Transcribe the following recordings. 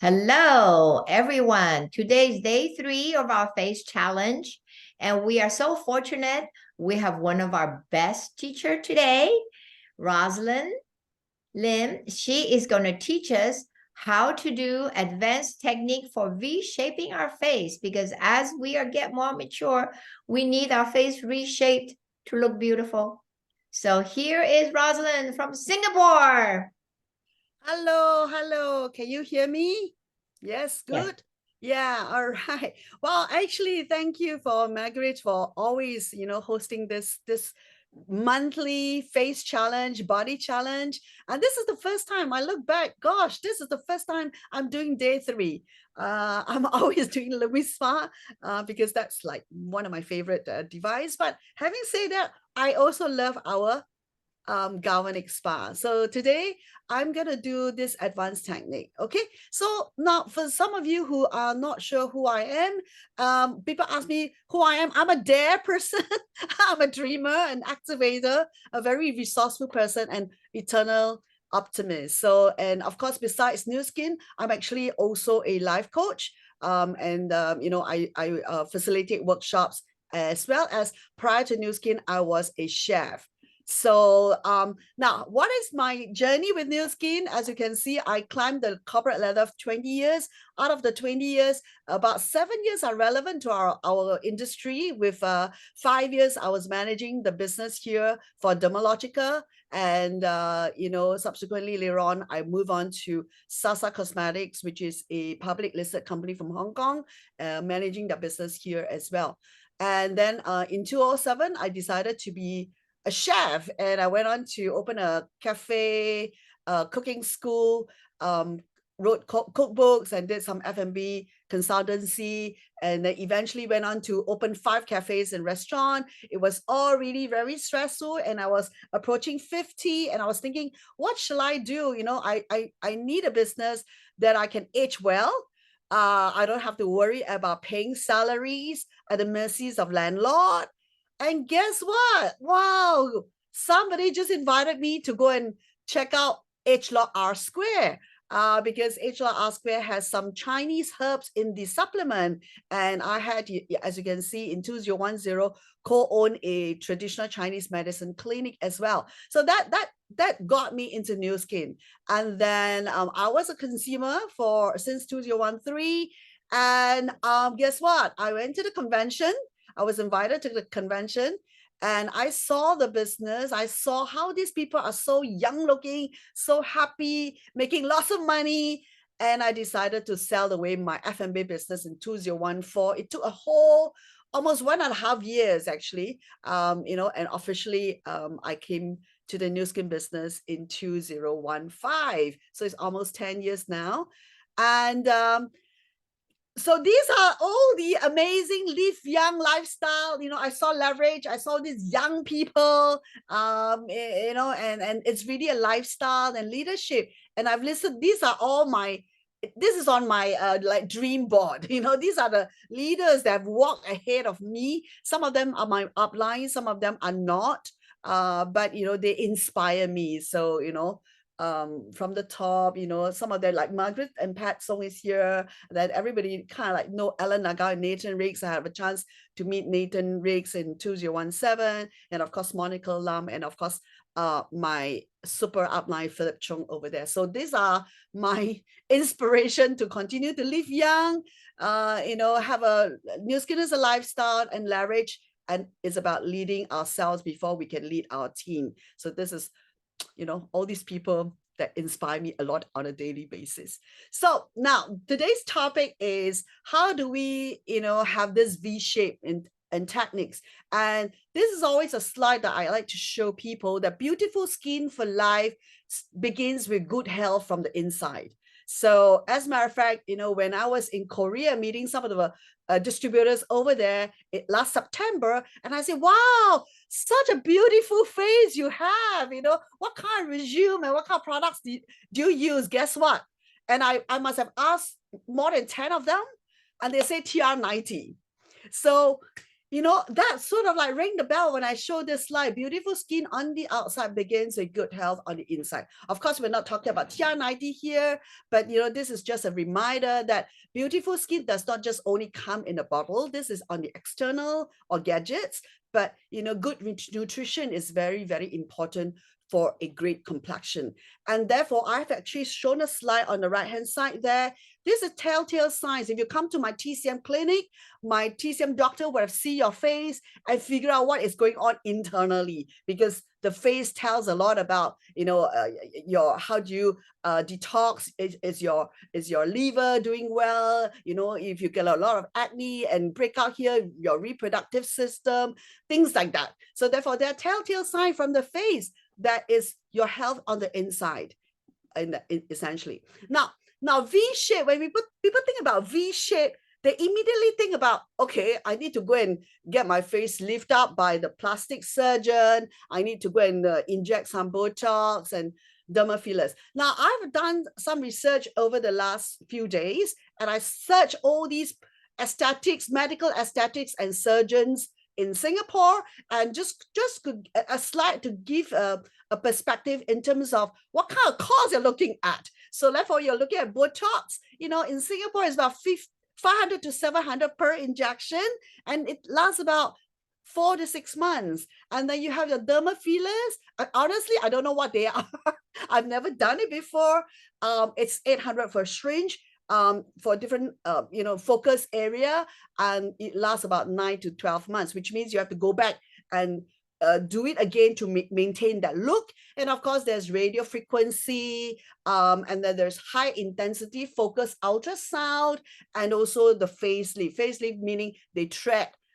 Hello, everyone. Today is day 3 of our face challenge, and we are so fortunate. We have one of our best teacher today, Rosalind Lim. She is going to teach us how to do advanced technique for V-shaping our face because as we get more mature, we need our face reshaped to look beautiful. So here is Rosalind from Singapore. Hello. Can you hear me? Yes, Yes. good. Yeah, all right. Well, actually, thank you for Margaret for always, hosting this monthly face challenge, body challenge. And this is the first time I look back. Gosh, this is the first time I'm doing day 3. I'm always doing Louis Spa because that's like one of my favorite device. But having said that, I also love our galvanic spa. So today I'm gonna do this advanced technique. Okay, so now for some of you who are not sure who I am, people ask me who I am. I'm a dare person. I'm a dreamer, an activator, a very resourceful person, and eternal optimist. So, and of course, besides New Skin, I'm actually also a life coach. I facilitate workshops as well as prior to New Skin, I was a chef. So now, what is my journey with New Skin? As you can see, I climbed the corporate ladder of 20 years. Out of the 20 years, about 7 years are relevant to our industry. With 5 years, I was managing the business here for Dermalogica. And, subsequently later on, I move on to Sasa Cosmetics, which is a public listed company from Hong Kong, managing the business here as well. And then in 2007, I decided to be a chef, and I went on to open a cafe, cooking school, wrote cookbooks and did some F&B consultancy, and then eventually went on to open 5 cafes and restaurant. It was all really very stressful, and I was approaching 50, and I was thinking, what shall I do? I need a business that I can age well. I don't have to worry about paying salaries at the mercies of landlord. And guess what? Wow, somebody just invited me to go and check out H Log R Square. Because H Log R Square has some Chinese herbs in the supplement. And I had, as you can see, in 2010, co-own a traditional Chinese medicine clinic as well. So that got me into New Skin. And then I was a consumer since 2013. And guess what? I went to the convention. I was invited to the convention, and I saw the business. I saw how these people are so young looking, so happy, making lots of money. And I decided to sell away my F&B business in 2014. It took a whole almost 1.5 years actually, and officially I came to the New Skin business in 2015. So it's almost 10 years now. And so these are all the amazing live young lifestyle. I saw leverage. I saw these young people, and it's really a lifestyle and leadership. And I've listed, these are all this is on my like dream board. These are the leaders that have walked ahead of me. Some of them are my upline, some of them are not. But they inspire me. So from the top, some of them like Margaret and Pat Song is here, that everybody kind of like know Ellen Nagar and Nathan Riggs. I have a chance to meet Nathan Riggs in 2017, and of course Monica Lam, and of course my super upline Philip Chung over there. So these are my inspiration to continue to live young, have a New Skin as a lifestyle and leverage, and it's about leading ourselves before we can lead our team. So this is all these people that inspire me a lot on a daily basis. So now today's topic is how do we, have this V shape and techniques. And this is always a slide that I like to show people that beautiful skin for life begins with good health from the inside. So as a matter of fact, when I was in Korea meeting some of the distributors over there last September, and I said, wow, such a beautiful face you have. What kind of regime and what kind of products do you use? Guess what? And I must have asked more than 10 of them, and they say TR90. So you know, that sort of like ring the bell when I show this slide. Beautiful skin on the outside begins with good health on the inside. Of course, we're not talking about TR90 here, but you know, this is just a reminder that beautiful skin does not just only come in a bottle. This is on the external or gadgets, but you know, good nutrition is very, very important for a great complexion. And therefore, I've actually shown a slide on the right-hand side there. These are telltale signs. If you come to my TCM clinic, my TCM doctor will see your face and figure out what is going on internally, because the face tells a lot about, you know, your, how do you detox? Is your liver doing well? You know, if you get a lot of acne and breakout here, your reproductive system, things like that. So therefore, there are telltale signs from the face that is your health on the inside, essentially. Now V-shape, when people think about V-shape, they immediately think about, okay, I need to go and get my face lifted up by the plastic surgeon. I need to go and inject some Botox and dermal fillers. Now, I've done some research over the last few days, and I searched all these aesthetics, medical aesthetics and surgeons in Singapore, and just a slide to give a perspective in terms of what kind of cost you're looking at. So therefore, you're looking at Botox, you know, in Singapore, it's about 500 to 700 per injection, and it lasts about 4 to 6 months. And then you have your dermal fillers. Honestly, I don't know what they are. I've never done it before. It's 800 for a syringe. For different, you know, focus area, and it lasts about 9 to 12 months, which means you have to go back and do it again to maintain that look. And of course, there's radio frequency, and then there's high intensity focus ultrasound, and also the facelift. Facelift meaning they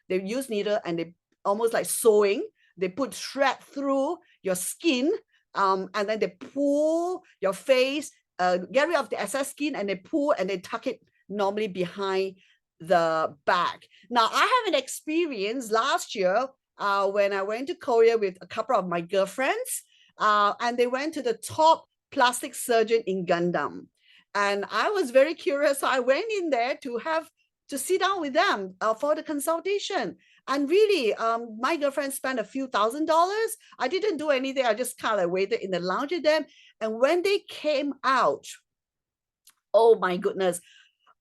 use needle and they almost like sewing. They put thread through your skin, and then they pull your face, get rid of the excess skin, and they pull and they tuck it normally behind the back. Now, I have an experience last year when I went to Korea with a couple of my girlfriends, and they went to the top plastic surgeon in Gundam. And I was very curious, so I went in there to sit down with them for the consultation. And really, my girlfriend spent a few $1,000s. I didn't do anything. I just kind of waited in the lounge with them. And when they came out, oh my goodness.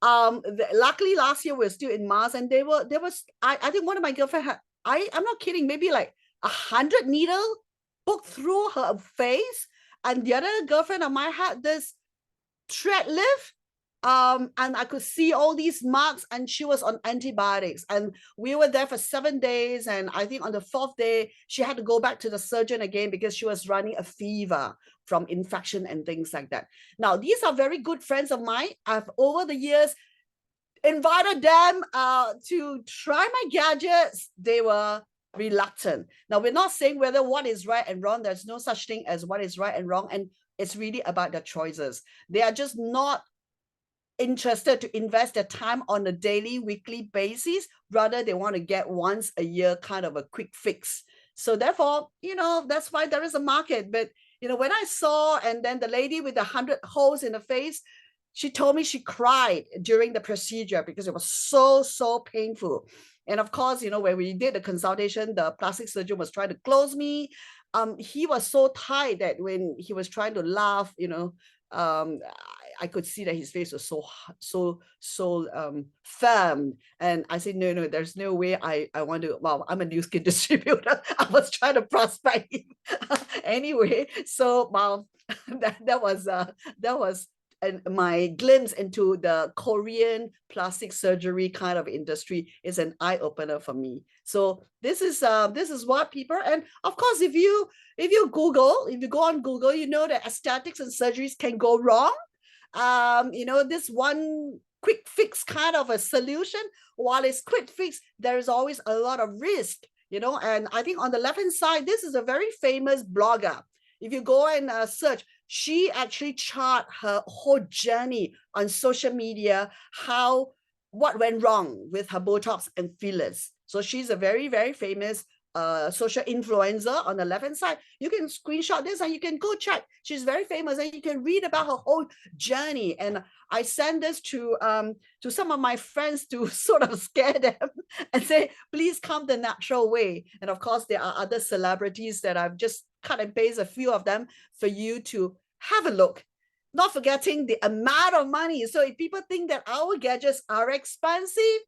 Luckily last year we were still in Mars, and I think one of my girlfriend had, I'm not kidding, maybe like 100 needle poked through her face. And the other girlfriend of mine had this thread lift. And I could see all these marks, and she was on antibiotics, and we were there for 7 days. And I think on the 4th day, she had to go back to the surgeon again because she was running a fever from infection and things like that. Now, these are very good friends of mine. I've over the years invited them to try my gadgets. They were reluctant. Now, we're not saying whether what is right and wrong. There's no such thing as what is right and wrong. And it's really about their choices. They are just not interested to invest their time on a daily, weekly basis. Rather, they want to get once a year kind of a quick fix. So therefore, you know, that's why there is a market. But, you know, when I saw, and then the lady with 100 holes in the face, she told me she cried during the procedure because it was so painful. And of course, you know, when we did the consultation, the plastic surgeon was trying to close me. He was so tight that when he was trying to laugh, you know, I could see that his face was so firm. And I said, no, there's no way I want to, well, I'm a new skin distributor. I was trying to prospect him anyway. So, well, that was my glimpse into the Korean plastic surgery kind of industry is an eye-opener for me. So this is what people, and of course, if you go on Google, you know that aesthetics and surgeries can go wrong. You know, this one quick fix kind of a solution, while it's quick fix, there is always a lot of risk, you know. And I think on the left-hand side, this is a very famous blogger. If you go and search, she actually charted her whole journey on social media, what went wrong with her Botox and fillers. So she's a very, very famous social influencer on the left-hand side. You can screenshot this and you can go check. She's very famous and you can read about her whole journey. And I send this to some of my friends to sort of scare them and say, please come the natural way. And of course, there are other celebrities that I've just cut and paste a few of them for you to have a look. Not forgetting the amount of money. So if people think that our gadgets are expensive,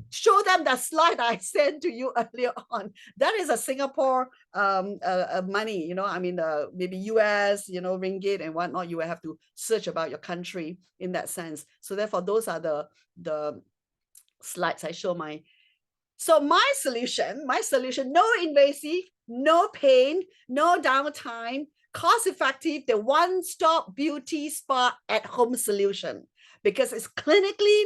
show them that slide I sent to you earlier on. That is a Singapore money, you know, I mean, maybe US, you know, ringgit and whatnot. You will have to search about your country in that sense. So therefore, those are the slides I show my. So my solution, no invasive, no pain, no downtime, cost-effective, the one-stop beauty spa at home solution, because it's clinically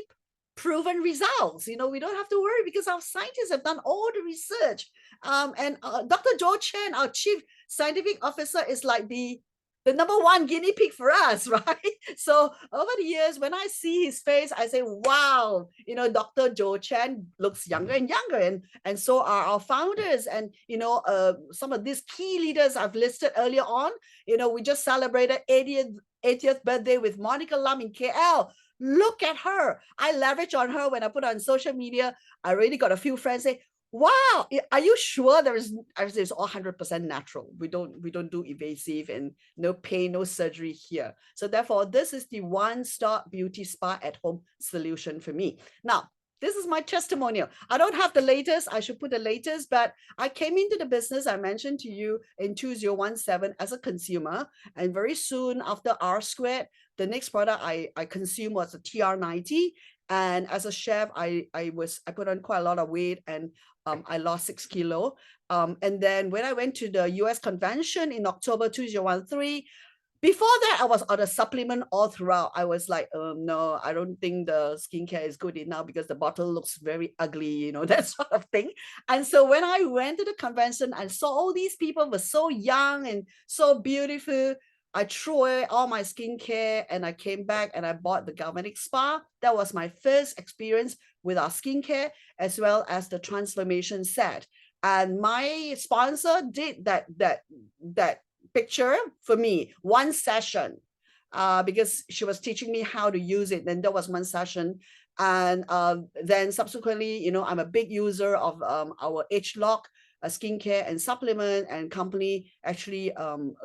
proven results. You know, we don't have to worry because our scientists have done all the research. And Dr. Joe Chen, our chief scientific officer, is like the number one guinea pig for us, right? So over the years, when I see his face, I say, wow, you know, Dr. Joe Chen looks younger and younger, and so are our founders. And, you know, some of these key leaders I've listed earlier on. You know, we just celebrated 80th birthday with Monica Lam in KL. Look at her. I leverage on her when I put on social media. I really got a few friends say, wow, are you sure there's all 100% natural? We don't do invasive and no pain, no surgery here. So therefore, this is the one-stop beauty spa at home solution for me. Now, this is my testimonial. I don't have the latest. I should put the latest, but I came into the business, I mentioned to you, in 2017 as a consumer. And very soon after R Squared, the next product I consumed was a TR90. And as a chef, I put on quite a lot of weight, and I lost 6 kilos. And then when I went to the US convention in October 2013, before that, I was on a supplement all throughout. I was like, no, I don't think the skincare is good enough because the bottle looks very ugly, you know, that sort of thing. And so when I went to the convention and saw all these people were so young and so beautiful, I threw away all my skincare and I came back and I bought the Galvanic Spa. That was my first experience with our skincare as well as the transformation set. And my sponsor did that picture for me, one session, because she was teaching me how to use it. Then there was one session. And then subsequently, you know, I'm a big user of our ageLOC skincare and supplement, and company actually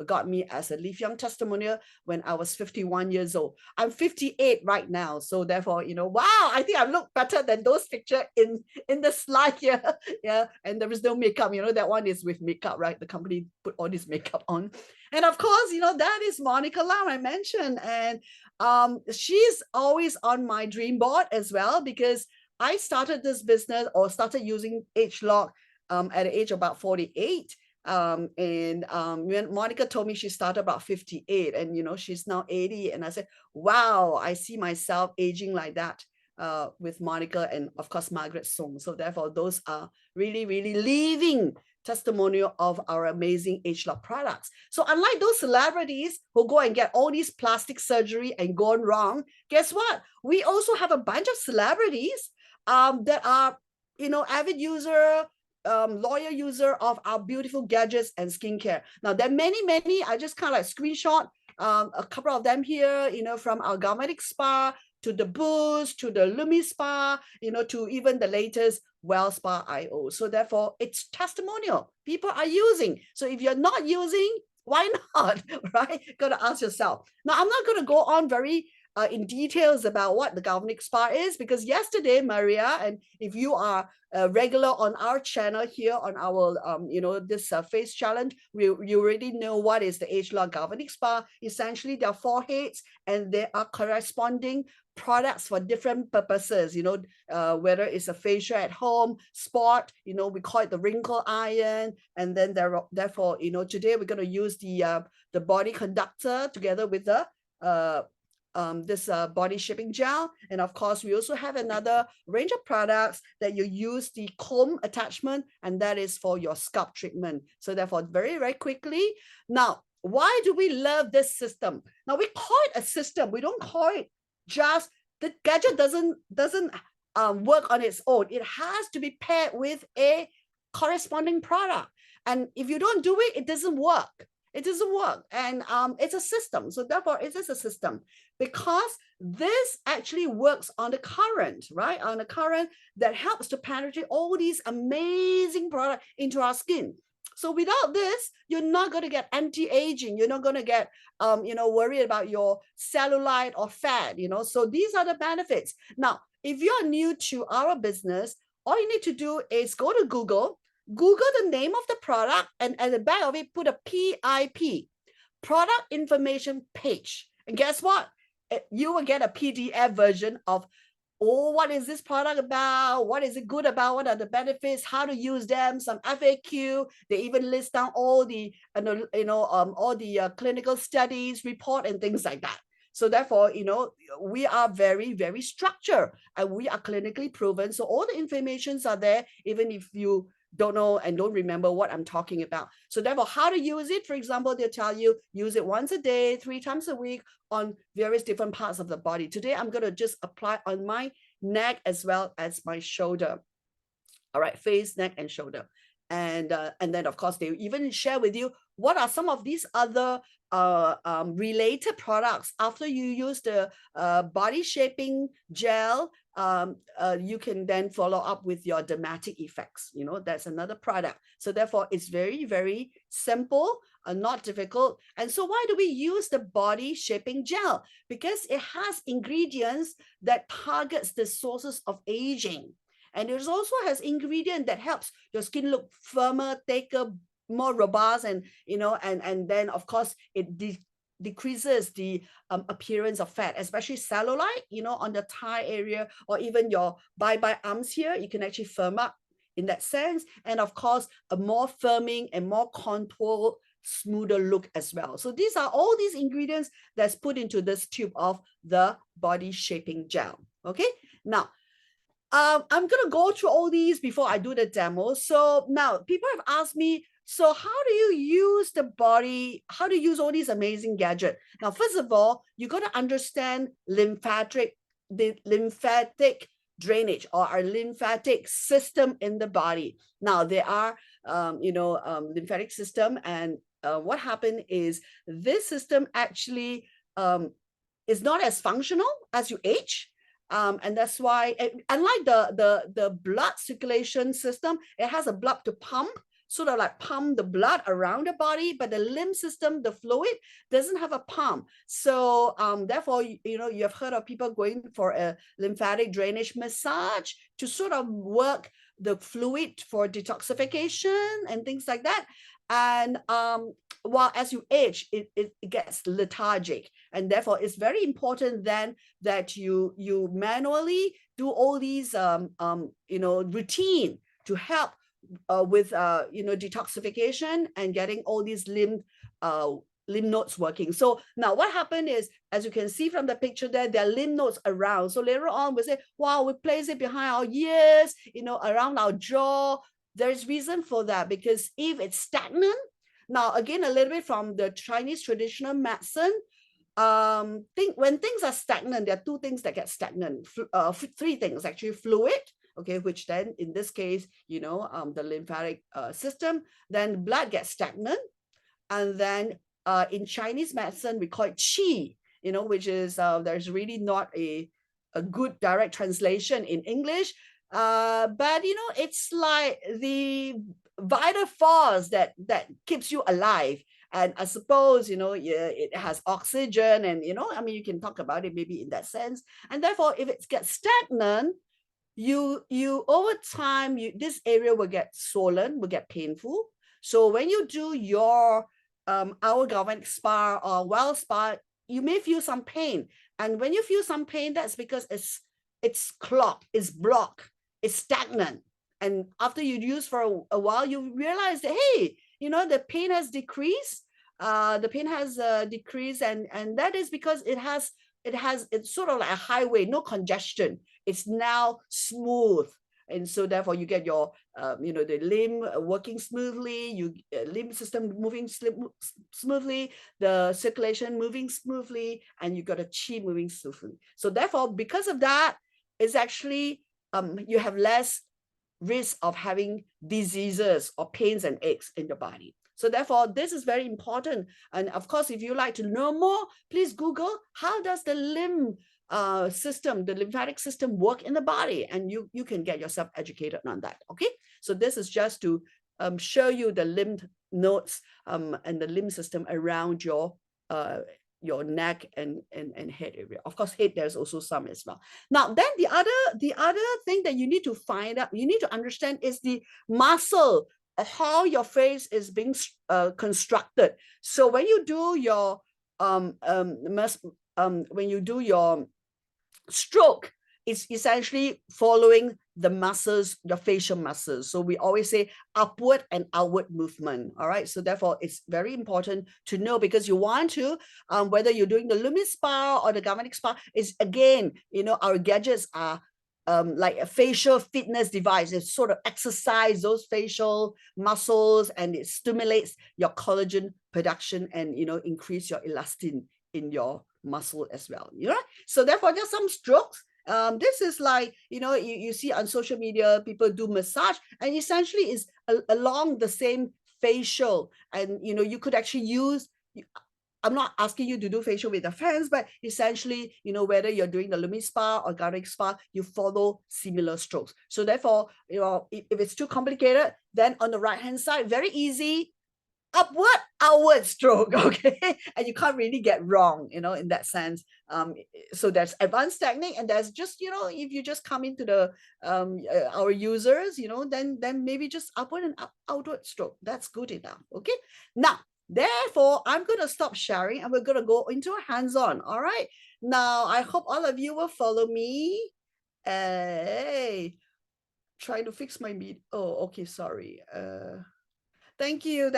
got me as a Live Young testimonial when I was 51 years old. I'm 58 right now. So therefore, you know, wow, I think I look better than those pictures in the slide here. Yeah. And there is no makeup, you know, that one is with makeup, right? The company put all this makeup on. And of course, you know, that is Monica Lam I mentioned. And she's always on my dream board as well, because I started this business or started using ageLOC at the age of about 48. When Monica told me she started about 58, and you know, she's now 80, and I said, wow, I see myself aging like that with Monica and of course Margaret Song. So therefore, those are really, really living testimonial of our amazing ageLOC products. So unlike those celebrities who go and get all these plastic surgery and gone wrong, guess what? We also have a bunch of celebrities that are, you know, avid user, loyal user of our beautiful gadgets and skincare. Now, there are many, I just kind of like screenshot a couple of them here, you know, from our Galvanic Spa to the Boost, to the Lumi Spa, you know, to even the latest Well Spa IO. So therefore, it's testimonial. People are using. So if you're not using, why not, right? Got to ask yourself. Now, I'm not going to go on very in details about what the Galvanic Spa is, because yesterday, Maria, and if you are regular on our channel here on our, you know, this face challenge, you already know what is the ageLOC Galvanic Spa. Essentially, there are 4 heads and there are corresponding products for different purposes, you know, whether it's a facial at home, spot, you know, we call it the wrinkle iron. And then therefore, you know, today we're going to use the body conductor together with the this body shaping gel. And of course, we also have another range of products that you use the comb attachment, and that is for your scalp treatment. So therefore, very, very quickly. Now, why do we love this system? Now, we call it a system. We don't call it just, the gadget doesn't work on its own. It has to be paired with a corresponding product. And if you don't do it, it doesn't work. It doesn't work. And it's a system. So therefore, it is a system because this actually works on the current, right? On the current that helps to penetrate all these amazing products into our skin. So without this, you're not going to get anti-aging. You're not going to get, worried about your cellulite or fat, So these are the benefits. Now, if you're new to our business, all you need to do is go to Google the name of the product, and at the back of it, put a PIP, product information page. And guess what? You will get a PDF version of, what is this product about? What is it good about? What are the benefits? How to use them? Some FAQ. They even list down all the, clinical studies report and things like that. So therefore, we are very, very structured and we are clinically proven. So all the informations are there, even if you don't know and don't remember what I'm talking about. So therefore, how to use it, for example, they'll tell you, use it once a day, 3 times a week on various different parts of the body. Today, I'm going to just apply on my neck as well as my shoulder. All right, face, neck, and shoulder. And then, of course, they even share with you what are some of these other related products. After you use the body shaping gel, you can then follow up with your dermatic effects. That's another product. So therefore, it's very, very simple, not difficult. And so why do we use the body shaping gel? Because it has ingredients that targets the sources of aging. And it also has ingredient that helps your skin look firmer, thicker, more robust, and and then of course it decreases the appearance of fat, especially cellulite, on the thigh area, or even your bye-bye arms here. You can actually firm up in that sense, and of course a more firming and more contoured, smoother look as well. So these are all these ingredients that's put into this tube of the body shaping gel. Okay, now I'm going to go through all these before I do the demo. So now people have asked me, so how do you use the body? How do you use all these amazing gadgets? Now, first of all, you got to understand the lymphatic drainage or our lymphatic system in the body. Now, there are, lymphatic system, and what happened is this system actually is not as functional as you age. And that's why, unlike the blood circulation system, it has a blood to pump, sort of like pump the blood around the body, but the lymph system, the fluid, doesn't have a pump. So therefore, you have heard of people going for a lymphatic drainage massage to sort of work the fluid for detoxification and things like that. And while as you age, it gets lethargic, and therefore it's very important then that you manually do all these routine to help with detoxification and getting all these lymph nodes working. So now what happened is, as you can see from the picture there are lymph nodes around. So later on we say, wow, we place it behind our ears, around our jaw. There's reason for that, because if it's stagnant, now again, a little bit from the Chinese traditional medicine, when things are stagnant, there are 2 things that get stagnant, 3 things actually: fluid, okay, which then in this case, the lymphatic system, then blood gets stagnant, and then in Chinese medicine we call it qi, which is there's really not a good direct translation in English. But it's like the vital force that keeps you alive. And I suppose it has oxygen, and you can talk about it maybe in that sense. And therefore, if it gets stagnant, you over time, this area will get swollen, will get painful. So when you do your our galvanic spa or well spa, you may feel some pain. And when you feel some pain, that's because it's clogged, it's blocked, it's stagnant. And after you use for a while, you realize that, hey, the pain has decreased. Decreased, and that is because it's sort of like a highway, no congestion. It's now smooth. And so therefore you get your, the limb working smoothly, limb system moving smoothly, the circulation moving smoothly, and you got a qi moving smoothly. So therefore, because of that, it's actually, you have less risk of having diseases or pains and aches in your body. So therefore, this is very important. And of course, if you like to know more, please Google how does the system, the lymphatic system work in the body, and you can get yourself educated on that. Okay, so this is just to show you the lymph nodes and the lymph system around your neck and head area. Of course, head there's also some as well. Now, then the other thing that you need to find out, you need to understand is the muscle, how your face is being constructed. So when you do your when you do your stroke, it's essentially following the muscles, the facial muscles. So we always say upward and outward movement. All right. So therefore, it's very important to know, because you want to, whether you're doing the Lumi Spa or the Galvanic Spa, is again, our gadgets are like a facial fitness device. It sort of exercise those facial muscles, and it stimulates your collagen production and, increase your elastin in your muscle as well. So therefore, just some strokes. This is like, you see on social media, people do massage, and essentially is along the same facial. And, you could actually use, I'm not asking you to do facial with the fans, but essentially, whether you're doing the Lumi Spa or Galvanic Spa, you follow similar strokes. So therefore, if it's too complicated, then on the right-hand side, very easy, upward, outward stroke, okay? And you can't really get wrong, in that sense. So there's advanced technique, and there's just, if you just come into the our users, then maybe just upward and outward stroke. That's good enough, okay? Now, therefore, I'm going to stop sharing, and we're going to go into a hands-on, all right? Now, I hope all of you will follow me. Hey, trying to fix my meet. Oh, okay, sorry. Thank you.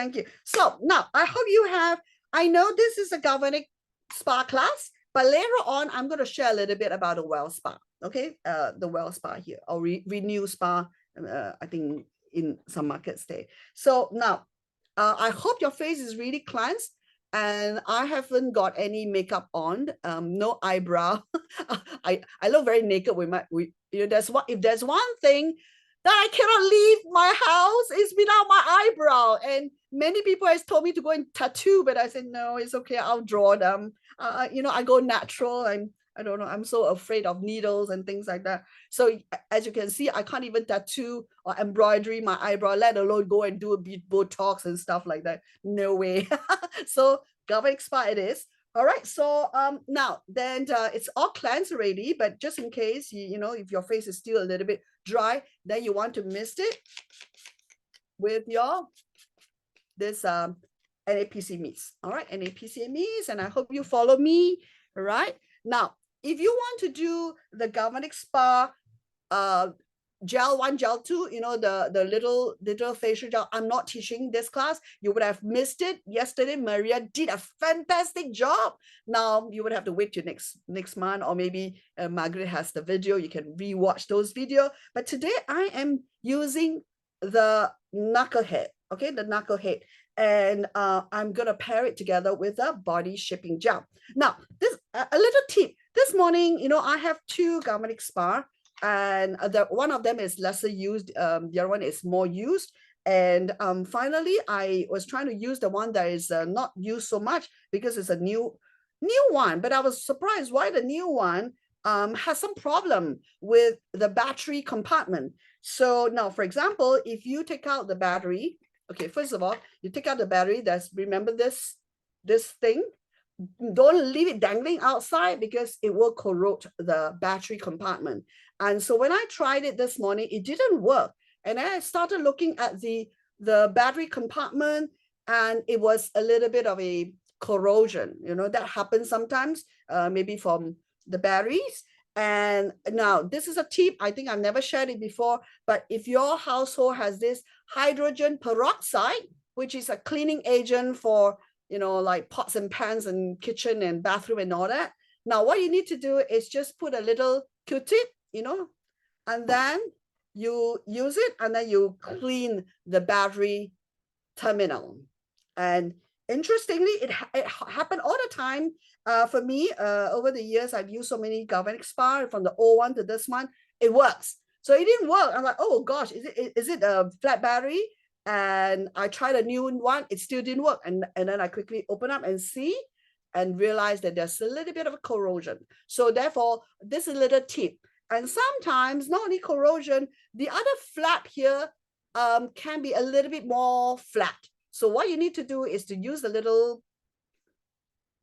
So now I hope you have, I know this is a Galvanic Spa class, but later on, I'm going to share a little bit about the Well Spa. Okay. The Well Spa here, or Renew Spa, I think in some markets there. So now, I hope your face is really cleansed, and I haven't got any makeup on, no eyebrow. I look very naked with my, if there's one thing that I cannot leave my house is without my eyebrow. And many people has told me to go and tattoo, but I said, no, it's okay. I'll draw them. I go natural. I don't know. I'm so afraid of needles and things like that. So as you can see, I can't even tattoo or embroidery my eyebrow, let alone go and do a bit Botox and stuff like that. No way. So Galvanic Spa it is. All right, so now then it's all cleansed already, but just in case, if your face is still a little bit dry, then you want to mist it with this NAPC mist. All right, NAPC mist, and I hope you follow me. All right, now if you want to do the Galvanic Spa gel 1, gel 2, the little facial gel, I'm not teaching this class. You would have missed it yesterday. Maria did a fantastic job. Now you would have to wait till next month, or maybe Margaret has the video. You can rewatch those videos. But today I am using the knucklehead, okay, the knucklehead, and I'm gonna pair it together with a body shaping gel. Now, this a little tip. This morning, I have 2 Galvanic Spa, and one of them is lesser used, the other one is more used. And finally, I was trying to use the one that is not used so much, because it's a new one. But I was surprised why the new one has some problem with the battery compartment. So now, for example, if you take out the battery, okay, first of all, you take out the battery. Remember this thing. Don't leave it dangling outside, because it will corrode the battery compartment. And so when I tried it this morning, it didn't work. And then I started looking at the battery compartment, and it was a little bit of a corrosion. That happens sometimes, maybe from the batteries. And now this is a tip. I think I've never shared it before, but if your household has this hydrogen peroxide, which is a cleaning agent for like pots and pans and kitchen and bathroom and all that. Now, what you need to do is just put a little Q-tip, and then you use it, and then you clean the battery terminal. And interestingly, it happened all the time. For me, over the years, I've used so many Galvanic Spa, from the old one to this one. It works. So it didn't work. I'm like, oh gosh, is it a flat battery? And I tried a new one, it still didn't work. And then I quickly open up and see and realize that there's a little bit of a corrosion. So therefore, this is a little tip. And sometimes not only corrosion, the other flap here can be a little bit more flat. So what you need to do is to use a little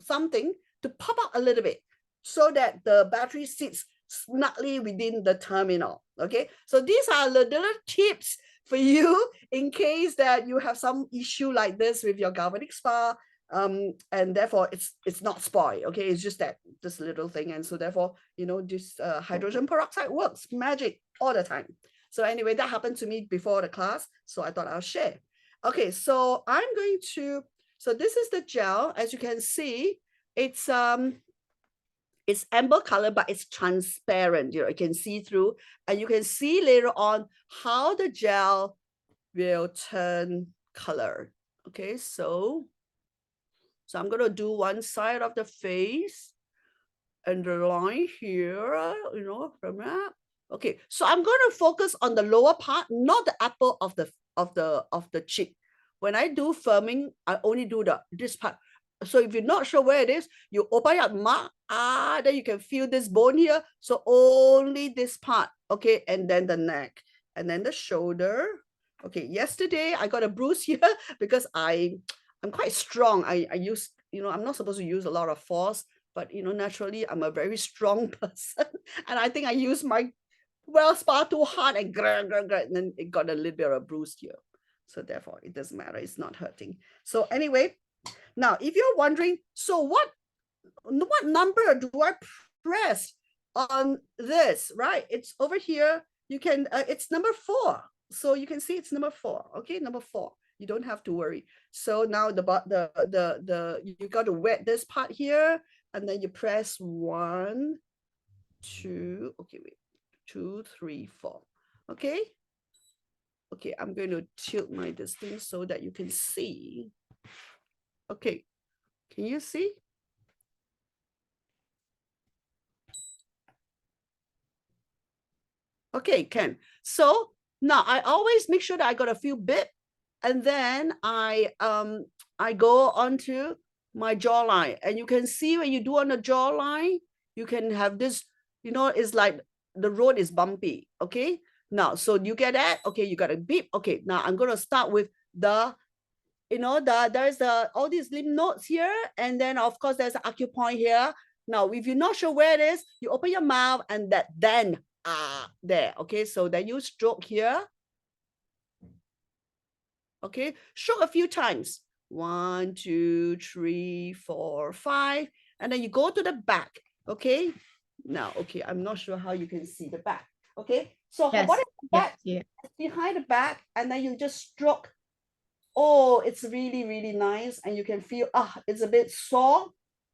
something to pop up a little bit so that the battery sits snugly within the terminal. Okay, so these are the little tips for you in case that you have some issue like this with your galvanic spa, and therefore it's not spoiled. Okay, it's just that this little thing, and so therefore, you know, this hydrogen peroxide works magic all the time. So anyway, that happened to me before the class, so I thought I'll share. Okay, so I'm going to, so this is the gel. As you can see, it's amber color, but it's transparent. You know, you can see through, and you can see later on how the gel will turn color. Okay, so I'm gonna do one side of the face and the line here, you know, from that. Okay, so I'm going to focus on the lower part, not the upper of the cheek. When I do firming, I only do this part. So if you're not sure where it is, you open your mouth, then you can feel this bone here. So only this part, okay, and then the neck, and then the shoulder. Okay, yesterday I got a bruise here because I'm quite strong. I use, you know, I'm not supposed to use a lot of force, but you know, naturally I'm a very strong person, and I think I used my well spa too hard and then it got a little bit of a bruise here. So therefore, it doesn't matter. It's not hurting. So anyway, now if you're wondering, so what number do I press on this? Right? It's over here. You can. It's number 4. So you can see it's number 4. Okay, number 4. You don't have to worry. So now you got to wet this part here, and then you press 1, 2. Okay, wait. 2, 3, 4. Okay. Okay, I'm going to tilt my distance so that you can see. Okay, can you see? Okay, can. So now I always make sure that I got a few bit, and then I go onto my jawline, and you can see when you do on the jawline, you can have this, you know, it's like the road is bumpy. Okay, now so you get that. Okay, you got a beep. Okay, now I'm going to start with the, you know, there's all these lymph nodes here, and then of course there's an acupoint here. Now if you're not sure where it is, you open your mouth and then there. Okay, so then you stroke here. Okay, stroke a few times. 1, 2, 3, 4, 5, and then you go to the back. Okay, now okay, I'm not sure how you can see the back. Okay, so Yes. what is the back? Yes. Behind the back, and then you just stroke. Oh, it's really, really nice. And you can feel, it's a bit sore.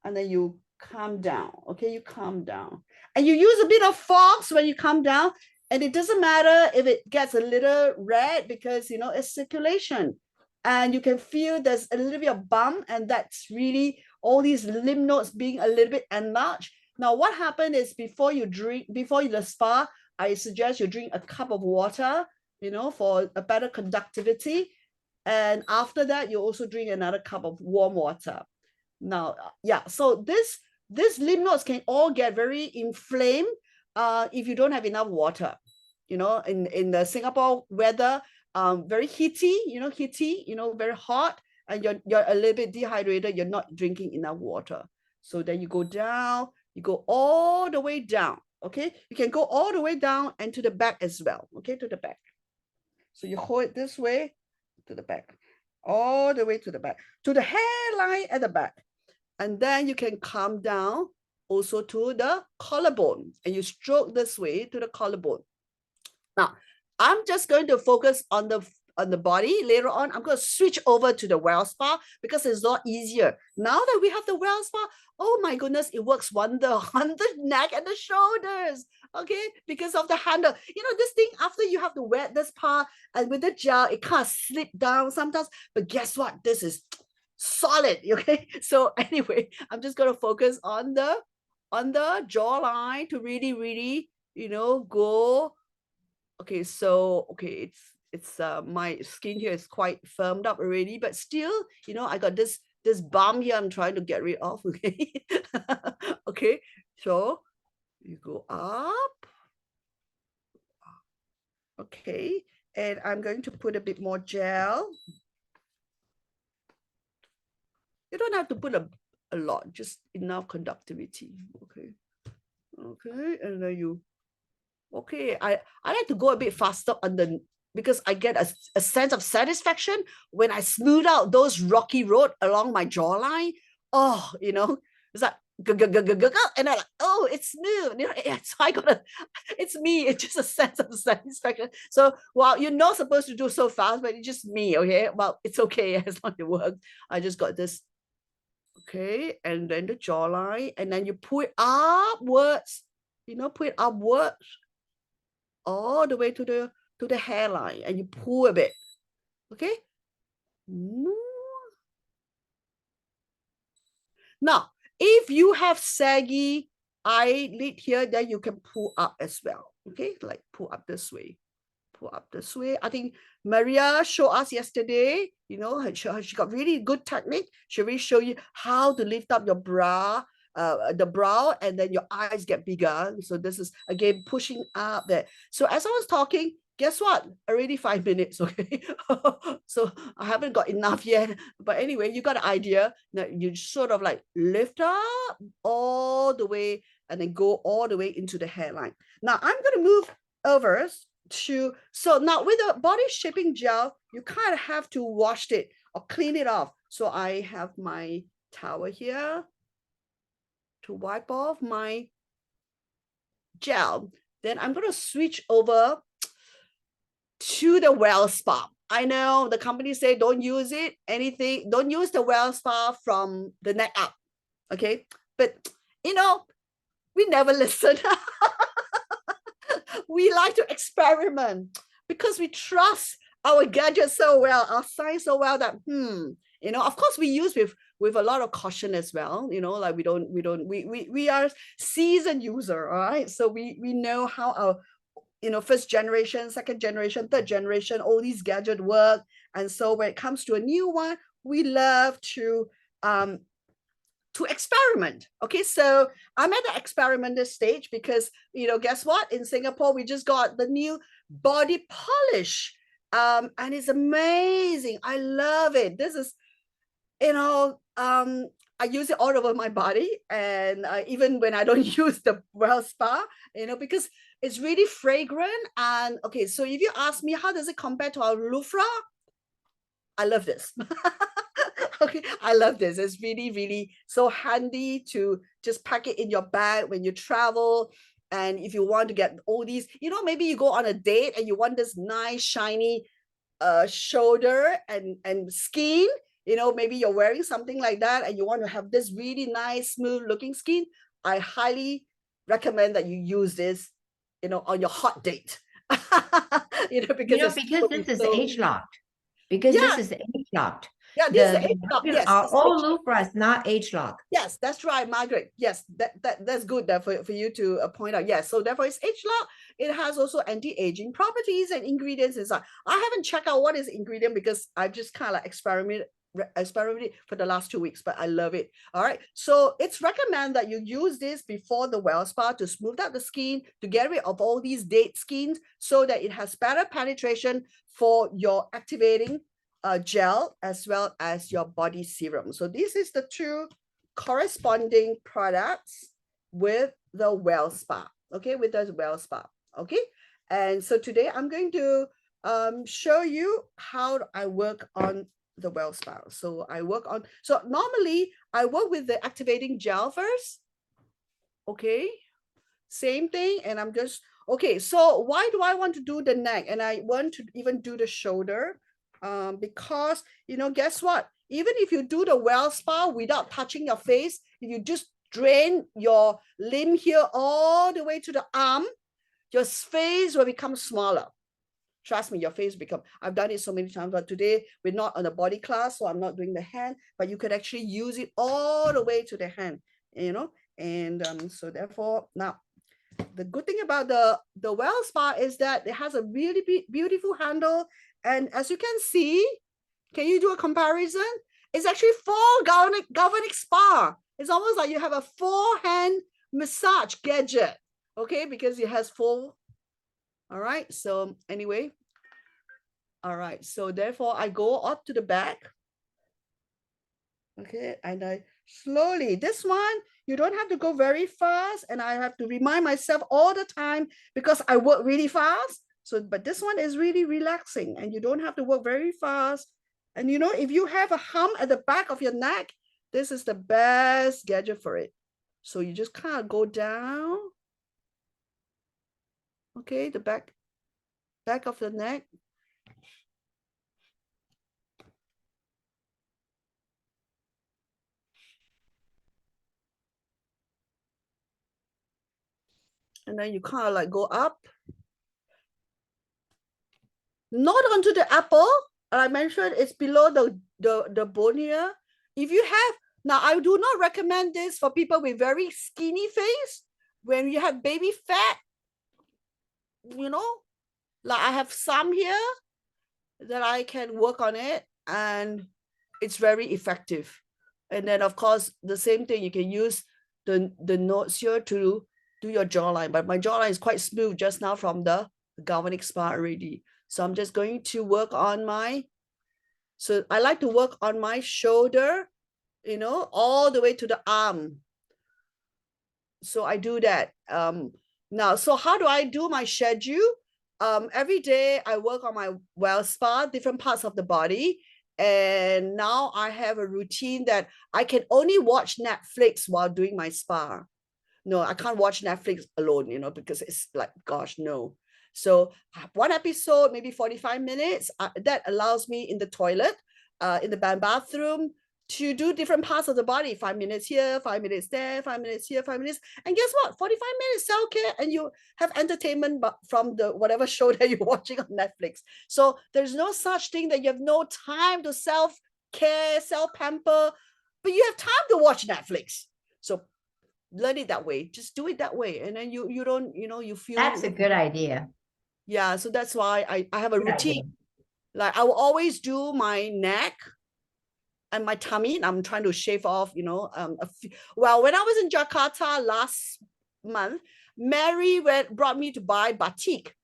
And then you calm down. Okay, you calm down. And you use a bit of force when you calm down. And it doesn't matter if it gets a little red because, you know, it's circulation. And you can feel there's a little bit of bump. And that's really all these lymph nodes being a little bit enlarged. Now, what happened is before the spa, I suggest you drink a cup of water, you know, for a better conductivity. And after that, you also drink another cup of warm water. Now, yeah, so this lymph nodes can all get very inflamed if you don't have enough water. You know, in the Singapore weather, very heaty, very hot, and you're a little bit dehydrated, you're not drinking enough water. So then you go down, you go all the way down. Okay, you can go all the way down and to the back as well. Okay, to the back. So you hold it this way, to the back, all the way to the back, to the hairline at the back. And then you can come down also to the collarbone, and you stroke this way to the collarbone. Now, I'm just going to focus on the body. Later on, I'm going to switch over to the well spa because it's a lot easier. Now that we have the well spa, oh my goodness, it works wonder on the neck and the shoulders. Okay, because of the handle. You know, this thing, after you have to wet this part, and with the gel, it can't slip down sometimes. But guess what? This is solid. Okay, so anyway, I'm just going to focus on the jawline to really, really, you know, go Okay, so okay, it's my skin here is quite firmed up already, but still, you know, I got this bump here I'm trying to get rid of. Okay. Okay, so you go up. Okay, and I'm going to put a bit more gel. You don't have to put a lot, just enough conductivity. Okay. Okay, and then you, okay, I like to go a bit faster on the, because I get a sense of satisfaction when I smooth out those rocky road along my jawline. Oh, you know, it's like and I'm like, oh, it's smooth. You know, yeah, so I gotta, it's me. It's just a sense of satisfaction. So while you're not supposed to do so fast, but it's just me. Okay, well, it's okay as long as it works. I just got this. Okay, and then the jawline, and then you pull it upwards. You know, pull it upwards all the way to the hairline, and you pull a bit. Okay. Now, if you have saggy eyelid here, then you can pull up as well. Okay, like pull up this way. Pull up this way. I think Maria showed us yesterday, you know, she got really good technique. She really show you how to lift up your the brow, and then your eyes get bigger. So this is again pushing up there. So as I was talking, guess what? Already 5 minutes, okay? So I haven't got enough yet. But anyway, you got an idea. Now you sort of like lift up all the way and then go all the way into the hairline. Now I'm going to move over to, so now with the body shaping gel, you kind of have to wash it or clean it off. So I have my towel here to wipe off my gel. Then I'm going to switch over to the well spa. I know the company say don't use it, anything, don't use the well spa from the neck up. Okay. But you know, we never listen. We like to experiment because we trust our gadget so well, our science so well that, you know, of course we use with a lot of caution as well, you know, like we are seasoned user, all right? So we know how our, you know, first generation, second generation, third generation, all these gadgets work. And so when it comes to a new one, we love to experiment. Okay, so I'm at the experimenter stage because, you know, guess what? In Singapore, we just got the new body polish. And it's amazing. I love it. This is, you know, I use it all over my body. And even when I don't use the well spa, you know, because it's really fragrant. And okay, so if you ask me, how does it compare to our loofah? I love this. Okay, I love this. It's really, really so handy to just pack it in your bag when you travel. And if you want to get all these, you know, maybe you go on a date and you want this nice, shiny shoulder and skin, you know, maybe you're wearing something like that and you want to have this really nice, smooth looking skin. I highly recommend that you use this, you know, on your hot date. You know, because You know, it's because this is so, age locked. Because this yeah, is age locked. yeah, this is The the age lock. Yes, our this is old age lock. loofah is not age locked. Yes, that's right, Margaret. Yes, that's good that for you to point out. Yes, so therefore it's age lock. It has also anti-aging properties and ingredients inside. I haven't checked out what is ingredient because I've just kind of experimented for the last 2 weeks, but I love it. All right, so it's recommended that you use this before the well spa to smooth out the skin, to get rid of all these dead skins, so that it has better penetration for your activating gel as well as your body serum. So this is the two corresponding products with the well spa. Okay, with the well spa. Okay, and so today I'm going to show you how I work on the well spa. So I work on, so normally I work with the activating gel first. Okay, same thing. And I'm just, okay, so why do I want to do the neck? And I want to even do the shoulder because, you know, guess what? Even if you do the well spa without touching your face, if you just drain your limb here all the way to the arm, your face will become smaller. Trust me, your face become, I've done it so many times, but today we're not on a body class, so I'm not doing the hand, but you could actually use it all the way to the hand, you know? And so therefore, now the good thing about the Well Spa is that it has a really beautiful handle. And as you can see, can you do a comparison? It's actually full galvanic spa. It's almost like you have a 4-hand massage gadget, okay? Because it has full. All right. So anyway, all right. So therefore, I go up to the back. Okay, and I slowly, this one, you don't have to go very fast, and I have to remind myself all the time because I work really fast. So, but this one is really relaxing, and you don't have to work very fast. And you know, if you have a hump at the back of your neck, this is the best gadget for it. So you just kind of go down. Okay, the back of the neck. And then you kind of like go up. Not onto the apple. I mentioned it's below the bone here. If you have, now I do not recommend this for people with very skinny face. When you have baby fat, you know, like I have some here that I can work on it, and it's very effective. And then of course, the same thing, you can use the notes here to do your jawline, but my jawline is quite smooth just now from the galvanic spa already. So I'm just going to work on so I like to work on my shoulder, you know, all the way to the arm. So I do that. Now, so how do I do my schedule? Every day I work on my Well Spa, different parts of the body. And now I have a routine that I can only watch Netflix while doing my spa. No, I can't watch Netflix alone, you know, because it's like, gosh, no. So one episode, maybe 45 minutes, that allows me in the toilet, in the bathroom, to do different parts of the body. 5 minutes here, 5 minutes there, 5 minutes here, 5 minutes. And guess what? 45 minutes self-care, and you have entertainment from the whatever show that you're watching on Netflix. So there's no such thing that you have no time to self-care, self-pamper, but you have time to watch Netflix. So learn it that way. Just do it that way. And then you don't, you know, you feel. That's a good idea. Yeah. So that's why I have a Good routine. idea. Like I will always do my neck and my tummy. And I'm trying to shave off, you know, well, when I was in Jakarta last month, Mary brought me to buy batik.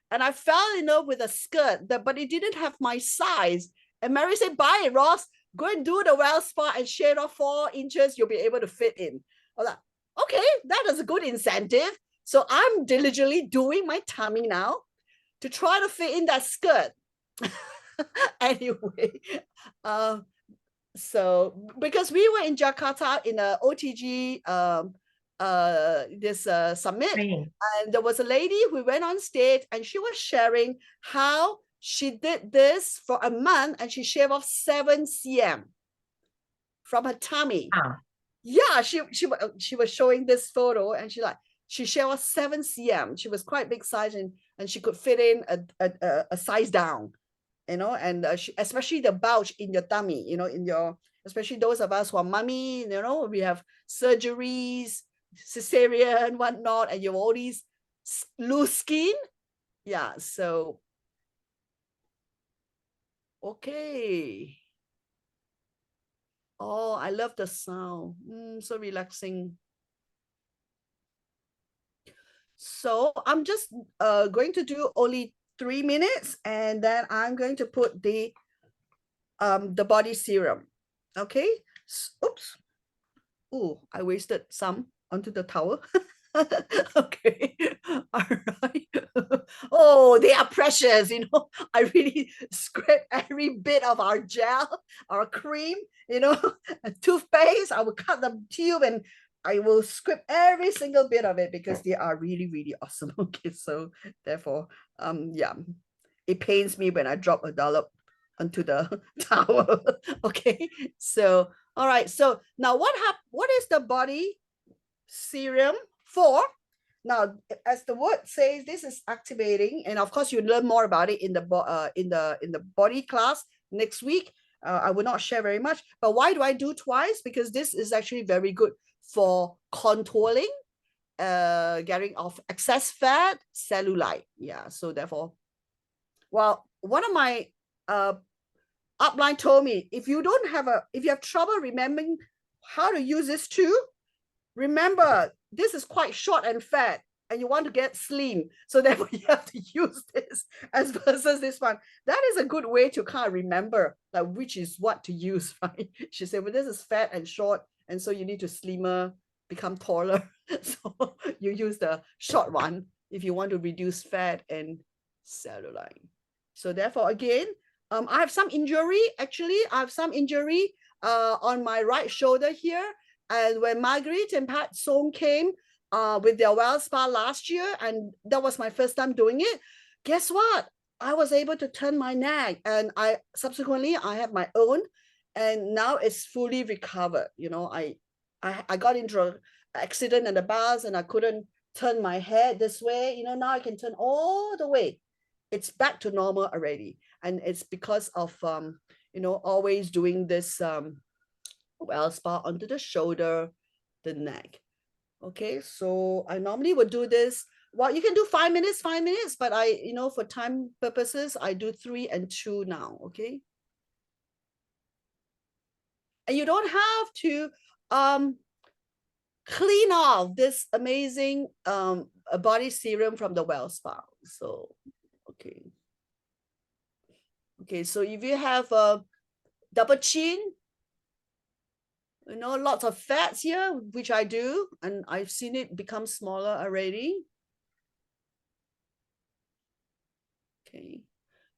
And I fell in love with a skirt, but it didn't have my size. And Mary said, buy it, Ross. Go and do the Well Spa and shave off 4 inches. You'll be able to fit in. I was like, okay, that is a good incentive. So I'm diligently doing my tummy now to try to fit in that skirt. Anyway, so because we were in Jakarta in a OTG summit, Training. and there was a lady who went on stage and she was sharing how she did this for a month and she shaved off 7 cm from her tummy. Wow. Yeah, she was showing this photo, and she shaved off 7 cm. She was quite big size, and she could fit in a size down, you know, and especially the bulge in your tummy, you know, especially those of us who are mummy, you know, we have surgeries, cesarean, whatnot, and you have all these loose skin. Yeah, so okay. Oh, I love the sound. So relaxing. So I'm just going to do only 3 minutes, and then I'm going to put the body serum. Okay. Oops. Oh, I wasted some onto the towel. Okay. All right. Oh, they are precious, you know. I really scrape every bit of our gel, our cream, you know, a toothpaste. I will cut the tube and I will scrape every single bit of it because they are really, really awesome. Okay, so therefore, yeah, it pains me when I drop a dollop onto the towel. Okay, so all right. So now what is the body serum for? Now, as the word says, this is activating, and of course, you learn more about it in the body class next week. I will not share very much, but why do I do twice? Because this is actually very good for contouring getting off excess fat, cellulite. Yeah, so therefore, well, one of my upline told me, if you have trouble remembering how to use this too, remember this is quite short and fat and you want to get slim, so therefore you have to use this as versus this one. That is a good way to kind of remember like which is what to use, right? She said, well, this is fat and short, and so you need to slimmer, become taller. So you use the short one if you want to reduce fat and cellulite. So therefore, again, I have some injury. Actually, I have some injury on my right shoulder here. And when Marguerite and Pat Song came with their well spa last year, and that was my first time doing it, guess what? I was able to turn my neck, and I subsequently I have my own, and now it's fully recovered. You know, I got into an accident in the bus, and I couldn't turn my head this way. You know, now I can turn all the way. It's back to normal already, and it's because of you know, always doing this well spa onto the shoulder, the neck. Okay, so I normally would do this. Well, you can do 5 minutes, but I, you know, for time purposes, I do 3 and 2 now. Okay. And you don't have to clean off this amazing body serum from the well spa. So, okay. Okay, so if you have a double chin, you know, lots of fats here, which I do, and I've seen it become smaller already. Okay.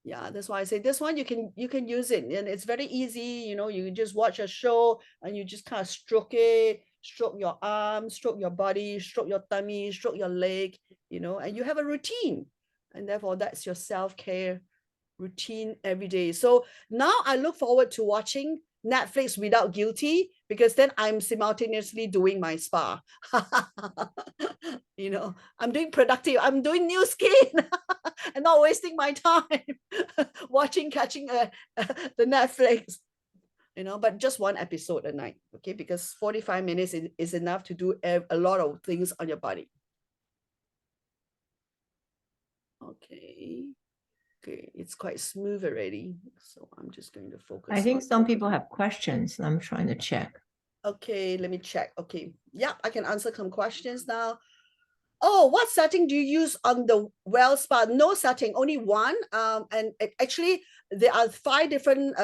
Yeah, that's why I say this one you can use it, and it's very easy. You know, you just watch a show and you just kind of stroke it, stroke your arm, stroke your body, stroke your tummy, stroke your leg, you know, and you have a routine. And therefore that's your self-care routine every day. So now I look forward to watching Netflix without guilty, because then I'm simultaneously doing my spa. You know, I'm doing productive, I'm doing new skin and not wasting my time catching the Netflix, you know, but just one episode a night, okay? Because 45 minutes is enough to do a lot of things on your body. Okay. Okay, it's quite smooth already. So I'm just going to focus. I think some people have questions. I'm trying to check. Okay, let me check. Okay. Yeah, I can answer some questions now. Oh, what setting do you use on the well spa? No setting, only one. And actually there are 5 different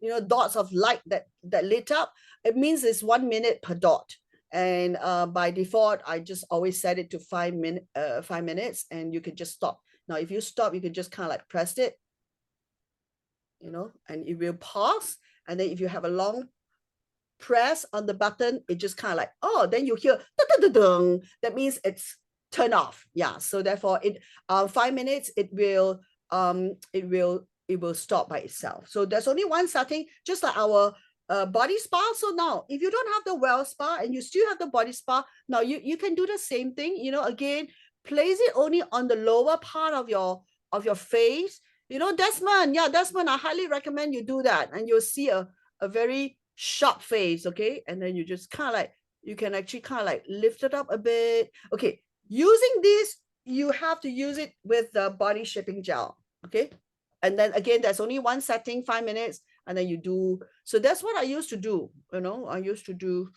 you know, dots of light that lit up. It means it's 1 minute per dot. And by default, I just always set it to 5 minutes, and you can just stop. Now, if you stop, you can just kind of like press it, you know, and it will pause. And then if you have a long press on the button, it just kind of like, oh, then you hear da, da, da, da. That means it's turn off. Yeah, so therefore it 5 minutes, it will stop by itself. So there's only one setting, just like our body spa. So now if you don't have the well spa and you still have the body spa, now you can do the same thing. You know, again, place it only on the lower part of your face. You know, Desmond, yeah, Desmond, I highly recommend you do that, and you'll see a very sharp face. Okay, and then you just kind of like, you can actually kind of like lift it up a bit. Okay, using this, you have to use it with the body shaping gel. Okay, and then again, there's only one setting, 5 minutes, and then you do. So that's what I used to do. You know, I used to do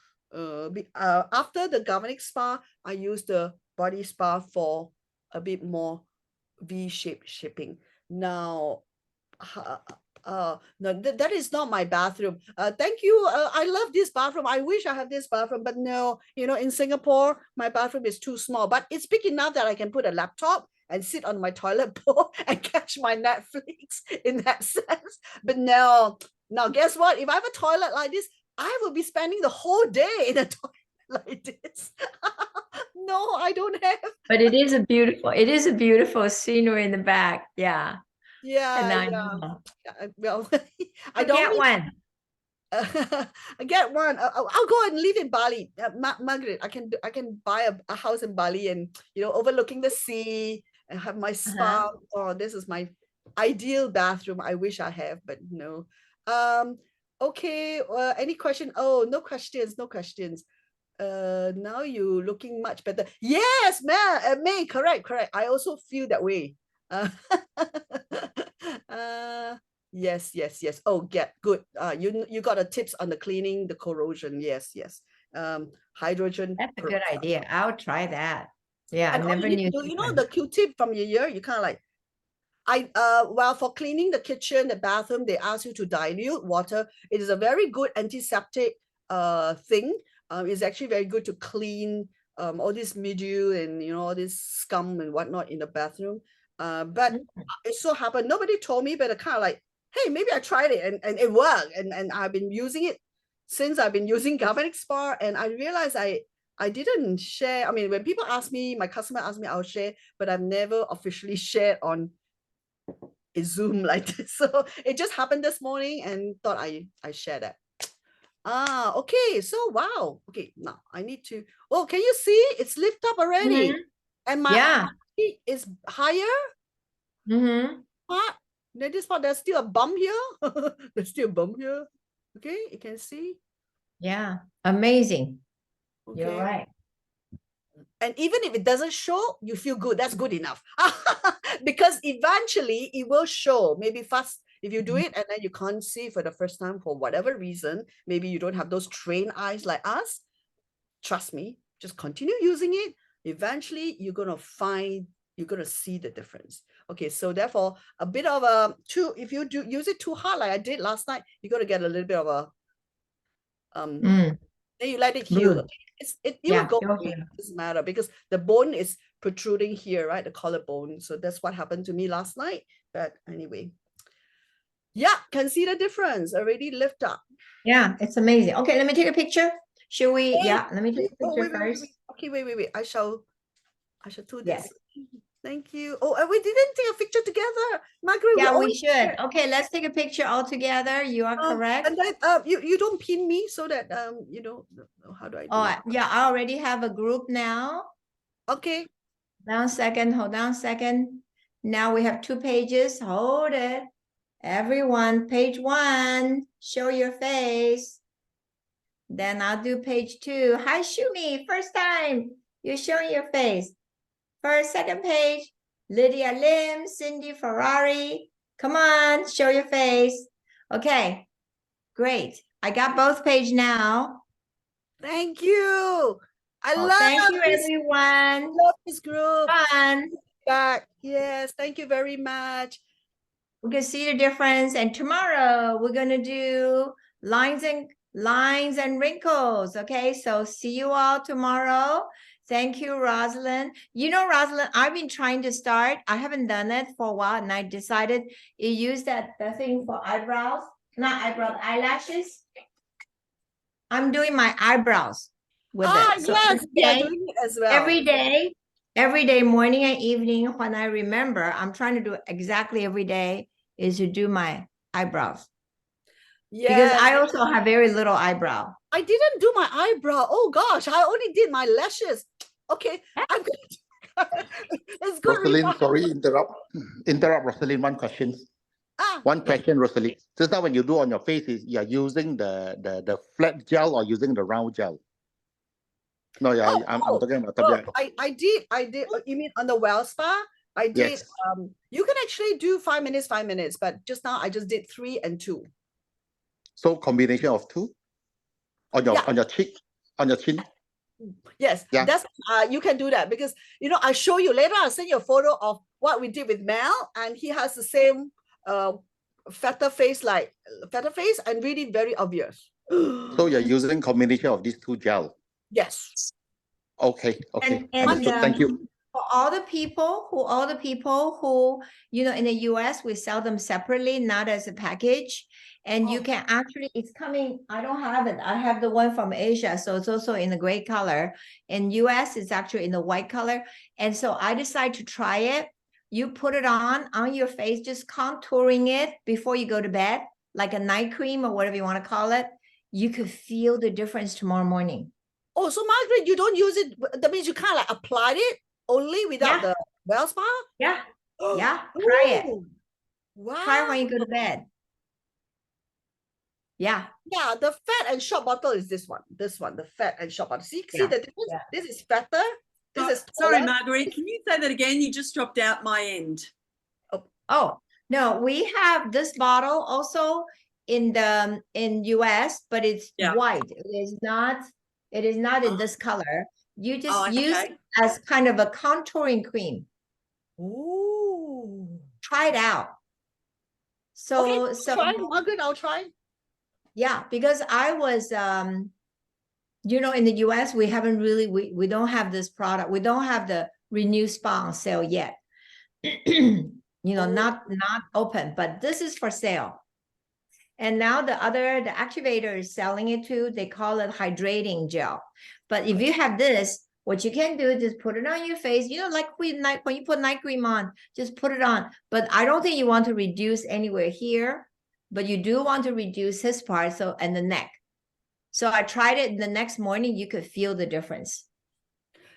after the Galvanic spa, I used the body spa for a bit more V-shaped shaping. Now no, that is not my bathroom. Thank you. I love this bathroom. I wish I have this bathroom, but no, you know, in Singapore, my bathroom is too small, but it's big enough that I can put a laptop and sit on my toilet bowl and catch my Netflix in that sense. But no, now guess what? If I have a toilet like this, I will be spending the whole day in a toilet like this. No, I don't have. But it is a beautiful scenery in the back. Yeah. Yeah, And I yeah. know. Well, I I'll don't get need one. I get one. I'll go and live in Bali. Margaret, I can buy a house in Bali, and you know, overlooking the sea, and have my spa. Oh, this is my ideal bathroom. I wish I have, but no. Okay. Any question? Oh, no questions. No questions. Now you looking much better. Yes, May, correct. I also feel that way. Uh, yes. Oh, good. You got the tips on the cleaning, the corrosion. Yes. Hydrogen That's a good peroxide. idea. I'll try that. Yeah, I And all you never need to knew. do, the Q-tip from your ear, you kind of like, well, for cleaning the kitchen, the bathroom, they ask you to dilute water. It is a very good antiseptic thing. It's actually very good to clean all this mildew and all this scum and whatnot in the bathroom. But it so happened nobody told me, but I kind of like, hey, maybe I tried it and it worked, and I've been using it since I've been using galvanic spa, and I realized I didn't share. I mean, when people ask me, my customer ask me, I'll share, but I've never officially shared on a Zoom like this. So it just happened this morning and thought I share that. Okay. So wow. Okay, now I need to. Oh, can you see? It's lifted up already, and my Yeah. feet is higher. Part. Then this part, there's still a bump here. There's still a bump here. Okay, you can see. Yeah. Amazing. You're Okay. right. And even if it doesn't show, you feel good. That's good enough. Because eventually it will show. Maybe first, if you do it and then you can't see for the first time for whatever reason, maybe you don't have those trained eyes like us. Trust me, just continue using it. Eventually, you're going to see the difference. Okay, so therefore, a bit of a if you do use it too hard like I did last night, you're going to get a little bit of a then you let it heal. Blue. It will Yeah, go it'll away. heal. It doesn't matter because the bone is protruding here, right? The collarbone. So that's what happened to me last night. But anyway, yeah, can see the difference. Already lift up. Yeah, it's amazing. Okay, let me take a picture. Should we? Yeah, let me take a Oh, picture wait. first. Okay, wait. I shall do Yes. this. Thank you. Oh, and we didn't take a picture together, Margaret. Yeah, we always should. Okay, let's take a picture all together. You are correct. and then you don't pin me so that how do I do Oh, it? yeah, I already have a group now. Okay. Hold on a second. Now we have 2 pages. Hold it. Everyone, page 1, show your face. Then I'll do page 2. Hi, Shumi, first time. You're showing your face. First, second page, Lydia Lim, Cindy Ferrari. Come on, show your face. Okay, great. I got both page now. Thank you. I Thank you, this. everyone. Love this group. Fun. Back. Yes, thank you very much. We can see the difference. And tomorrow we're gonna do lines and wrinkles. Okay, so see you all tomorrow. Thank you, Rosalind. Rosalind, I've been trying to start. I haven't done it for a while, and I decided to use that thing for eyebrows. Not eyebrows, eyelashes. I'm doing my eyebrows with it. So Yes, we are doing it as well. every day, morning and evening, when I remember, I'm trying to do exactly every day is to do my eyebrows. Yeah. Because I also have very little eyebrow. I didn't do my eyebrow. Oh gosh, I only did my lashes. Okay, I'm good. It's good. Rosalind, sorry, interrupt Rosalind, one question. One question, Rosalind. Just now when you do on your face, you're using the flat gel or using the round gel? No, yeah, I'm talking about I did. You mean on the well spa? I did. Yes. You can actually do 5 minutes, but just now I just did 3 and 2. So combination of 2 on your cheek, on your chin. Yes, yeah. That's you can do that because I show you later. I'll send you a photo of what we did with Mel, and he has the same fatter face and really very obvious. So you're using combination of these 2 gel. Yes. Okay. And thank you. For all the people who in the US, we sell them separately, not as a package. And you can actually, it's coming, I don't have it. I have the one from Asia. So it's also in the gray color. In US, it's actually in the white color. And so I decided to try it. You put it on your face, just contouring it before you go to bed, like a night cream or whatever you want to call it. You could feel the difference tomorrow morning. Oh, so Margaret, you don't use it. That means you kind of like applied it only without the well spa? Yeah. Yeah. Try it. Wow. Try it when you go to bed. Yeah. Yeah, the fat and short bottle is this one. This one, the fat and short bottle. See Yeah. the difference? Yeah. This is fatter. This is Sorry, taller. Marguerite, can you say that again? You just dropped out my end. Oh, no, we have this bottle also in US, but it's Yeah. white. It is not in this color. You just use okay. it as kind of a contouring cream. Ooh. Try it out. So Okay, try, Margaret, I'll try. yeah, because I was you know, in the US, we haven't really we don't have this product. We don't have the Renew Spa on sale yet. You know, not open, but this is for sale. And now the activator is selling it too. They call it hydrating gel. But if you have this, what you can do is just put it on your face. You know, like when you put night cream on, just put it on. But I don't think you want to reduce anywhere here, but you do want to reduce his part, so, and the neck. So I tried it the next morning, you could feel the difference.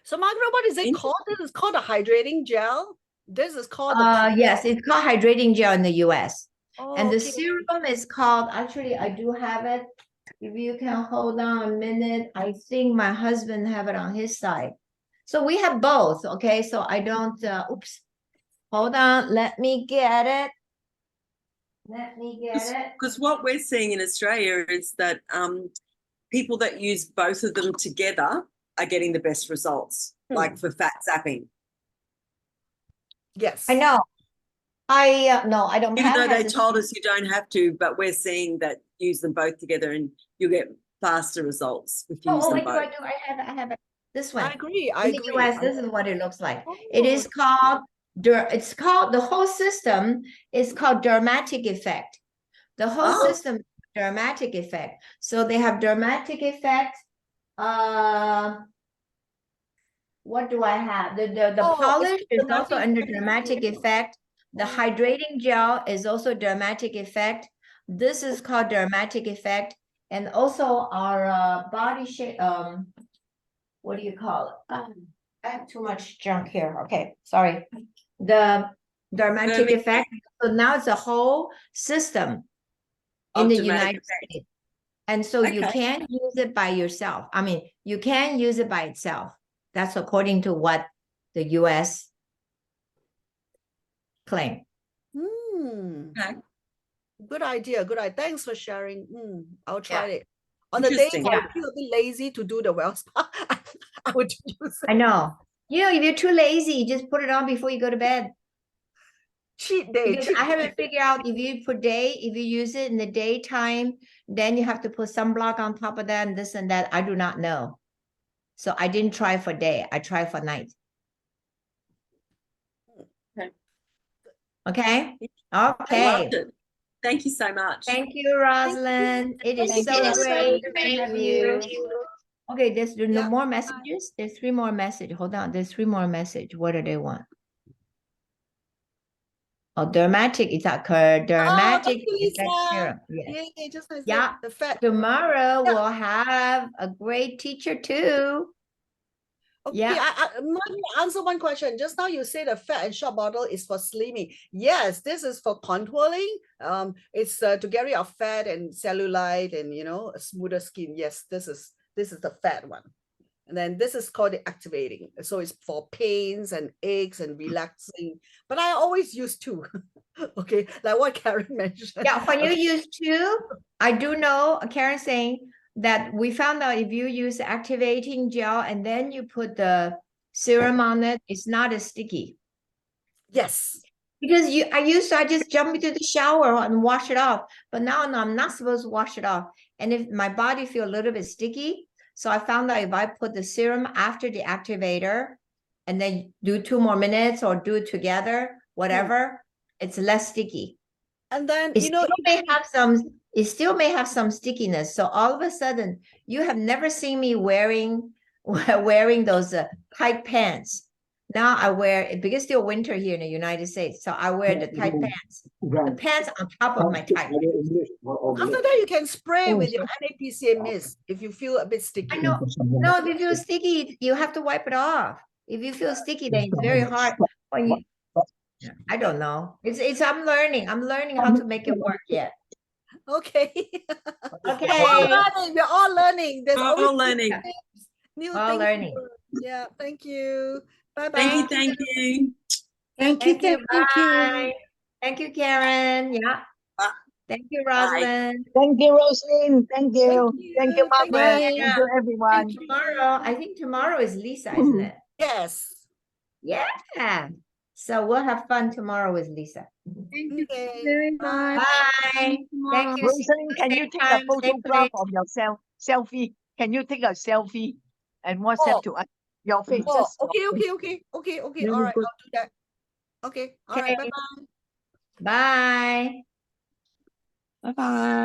So Margaret, what is it called? This is called a hydrating gel. This is called yes, it's called hydrating gel in the US. And the okay. serum is called, actually, I do have it. If you can hold on a minute, I think my husband have it on his side. So we have both, okay? So I don't, oops. Hold on, let me get it. Let me get it. Because what we're seeing in Australia is that people that use both of them together are getting the best results, like for fat zapping. Yes. I know. No, I don't Even have though they told us you don't have to, but we're seeing that use them both together and you'll get faster results if you use them wait, both. I have it. This one. I agree. In the US, this is what it looks like. It is called, the whole system is called dermatic effect. The whole system, dermatic effect. So they have dermatic effect. What do I have? The polish is also under dermatic effect. The hydrating gel is also dermatic effect. This is called dermatic effect. And also our body shape, what do you call it? I have too much junk here. Okay, sorry. The dermatic effect. So now it's a whole system in the United States. And so you can't use it by yourself. I mean, you can use it by itself. That's according to what the US claim. Okay. Good idea. Good idea. Thanks for sharing. I'll try Yeah. it. On the days I Yeah. feel a bit lazy to do the well spa, I would use it. I know. You know, if you're too lazy, just put it on before you go to bed. Cheat day. Because I haven't figured out if you use it in the daytime, then you have to put sunblock on top of that and this and that. I do not know. So I didn't try for day. I tried for night. Okay. Okay. I Okay. loved it. Thank you so much. Thank you, Rosalind. It is so great to have you. Okay, there's no more messages. There's 3 more messages. Hold on. There's 3 more messages. What do they want? Oh, dermatic. It's a dermatic effect serum. Yes. Yeah, just like Yeah. the fat. Tomorrow we'll have a great teacher too. Okay, Yeah. I answer one question. Just now you said the fat and short bottle is for slimming. Yes, this is for contouring. It's to get rid of fat and cellulite and a smoother skin. Yes, this is the fat one. And then this is called the activating. So it's for pains and aches and relaxing. But I always use 2. Okay, like what Karen mentioned. Yeah, when you use 2, I do know Karen saying that we found out if you use activating gel and then you put the serum on it, it's not as sticky. Yes. Because I just jump into the shower and wash it off. But now I'm not supposed to wash it off. And if my body feel a little bit sticky, so I found out if I put the serum after the activator and then do 2 more minutes or do it together, whatever, it's less sticky. And then it still may have some stickiness. So all of a sudden, you have never seen me wearing those tight pants. Now I wear it because it's still winter here in the United States. So I wear the tight pants. The pants on top of my tight pants. After that, you can spray with your NAPCA mist if you feel a bit sticky. I know. No, if you feel sticky, you have to wipe it off. If you feel sticky, then it's very hard. I don't know. I'm learning. I'm learning how to make it work yet. Okay. Okay. We're all learning. There's We're always all learning. new All things. to learning. learn. Yeah. Thank you. Bye bye. Thank you. Thank you. Thank you. Bye. Thank you, Karen. Yeah. Bye. Thank you, Bye. Rosalind. Thank you, Rosalind. Thank you. Thank you, Thank Margaret. you. Thank you, And everyone. tomorrow, I think tomorrow is Lisa, isn't it? Yes. Yeah. So we'll have fun tomorrow with Lisa. Thank you Okay. very Bye. much. Bye. Thank you. See you Rosalind, can you same take a time, same photograph place. of yourself? Selfie. Can you take a selfie and Oh. WhatsApp to us? Your face. Oh, Just your face. okay. Very All right, good. I'll do that. Okay. All right. Okay. Bye bye. Bye. Bye-bye.